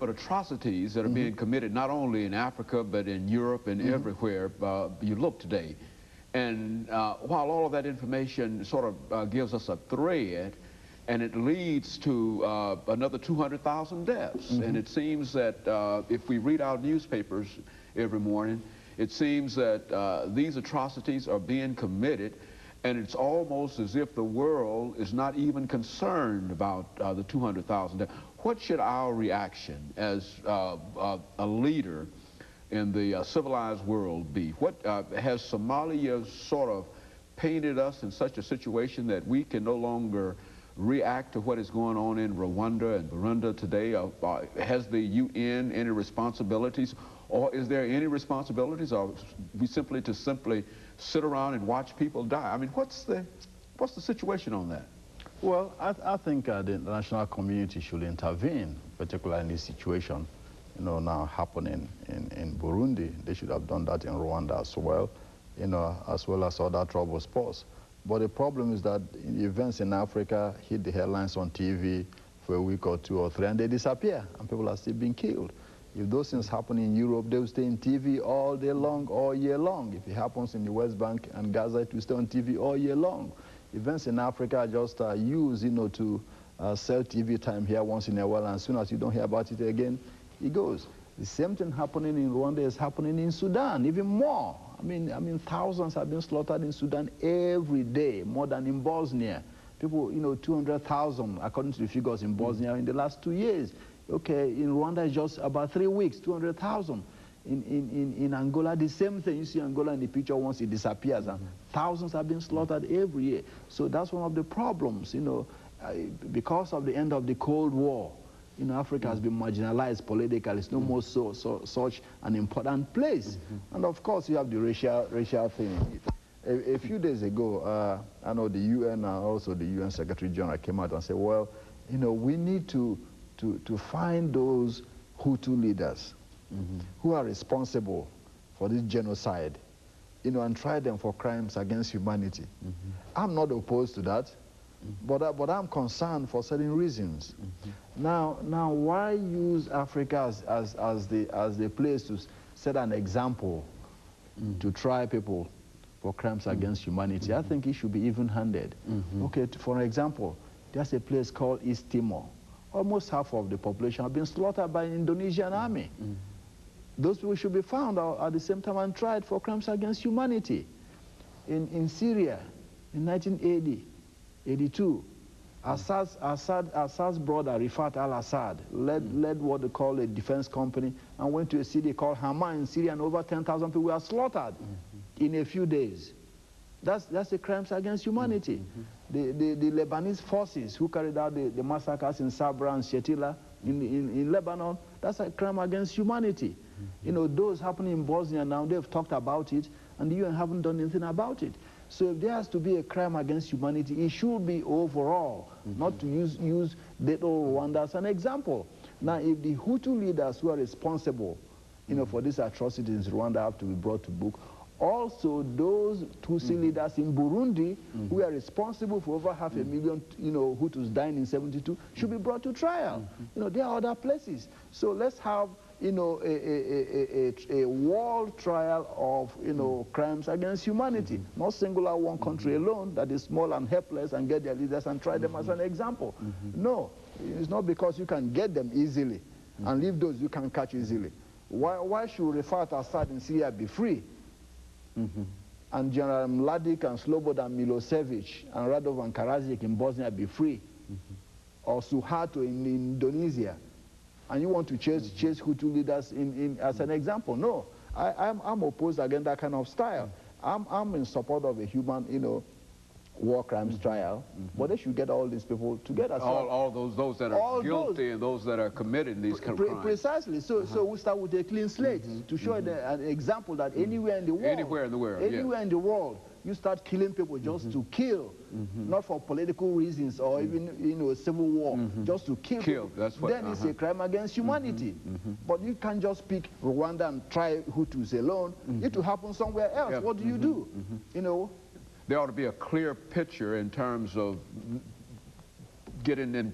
but atrocities that are being committed not only in Africa, but in Europe and everywhere you look today. And while all of that information sort of gives us a thread, and it leads to another 200,000 deaths. And it seems that if we read our newspapers every morning, it seems that these atrocities are being committed, and it's almost as if the world is not even concerned about the 200,000 deaths. What should our reaction as a leader in the civilized world be? What has Somalia sort of painted us in such a situation that we can no longer react to what is going on in Rwanda and Burundi today? Has the UN any responsibilities, or is there any responsibilities, or we simply sit around and watch people die? I mean, what's the situation on that? Well, I think the international community should intervene, particularly in this situation, you know, now happening in Burundi. They should have done that in Rwanda as well, you know, as well as other trouble spots. But the problem is that events in Africa hit the headlines on TV for a week or two or three, and they disappear, and people are still being killed. If those things happen in Europe, they will stay on TV all day long, all year long. If it happens in the West Bank and Gaza, it will stay on TV all year long. Events in Africa are just used, you know, to sell TV time here once in a while, and as soon as you don't hear about it again, it goes. The same thing happening in Rwanda is happening in Sudan, even more. I mean, thousands have been slaughtered in Sudan every day, more than in Bosnia. People, you know, 200,000, according to the figures in Bosnia, in the last 2 years. Okay, in Rwanda, it's just about 3 weeks, 200,000. In Angola, the same thing. You see Angola in the picture once it disappears, and thousands have been slaughtered every year. So that's one of the problems, you know, because of the end of the Cold War. You know, Africa has been marginalized politically. It's no more such an important place. And of course, you have the racial thing. A few days ago, I know the UN and also the UN Secretary General came out and said, well, you know, we need to find those Hutu leaders who are responsible for this genocide, you know, and try them for crimes against humanity. I'm not opposed to that. But I'm concerned for certain reasons. Now, why use Africa as the place to set an example to try people for crimes against humanity? I think it should be even-handed. Okay, for example, there's a place called East Timor. Almost half of the population have been slaughtered by the Indonesian army. Those people should be found at the same time and tried for crimes against humanity. In Syria, in 1980, 82, Assad's brother, Rifat al-Assad, led what they call a defense company and went to a city called Hama in Syria, and over 10,000 people were slaughtered in a few days. That's the crimes against humanity. The Lebanese forces who carried out the massacres in Sabra and Shetila in Lebanon, that's a crime against humanity. You know, those happening in Bosnia now, they've talked about it, and the UN haven't done anything about it. So if there has to be a crime against humanity, it should be overall, not to use little Rwanda as an example. Now, if the Hutu leaders who are responsible, you know, for these atrocities in Rwanda have to be brought to book, also those Tutsi leaders in Burundi who are responsible for over 500,000, you know, Hutus dying in 72 should be brought to trial. You know, there are other places. So let's have, you know, a world trial of, you know, crimes against humanity, not singular one country alone that is small and helpless and get their leaders and try them as an example. No, it's not because you can get them easily and leave those you can catch easily. Why should Rifat Assad in Syria be free? And General Mladic and Slobodan Milosevic and Radovan Karadzic in Bosnia be free? Or Suharto in Indonesia? And you want to chase Hutu leaders as an example? No, I'm opposed against that kind of style. I'm in support of a human, you know, war crimes trial, but they should get all these people together. So all those that are guilty and those that are committing these crimes. Precisely. So we start with a clean slate to show an example that anywhere in the world, you start killing people just to kill, not for political reasons or even, you know, civil war, just to kill. That's what, then it's a crime against humanity. But you can't just pick Rwanda and try Hutus alone. It will happen somewhere else. What do you do? You know. There ought to be a clear picture in terms of getting in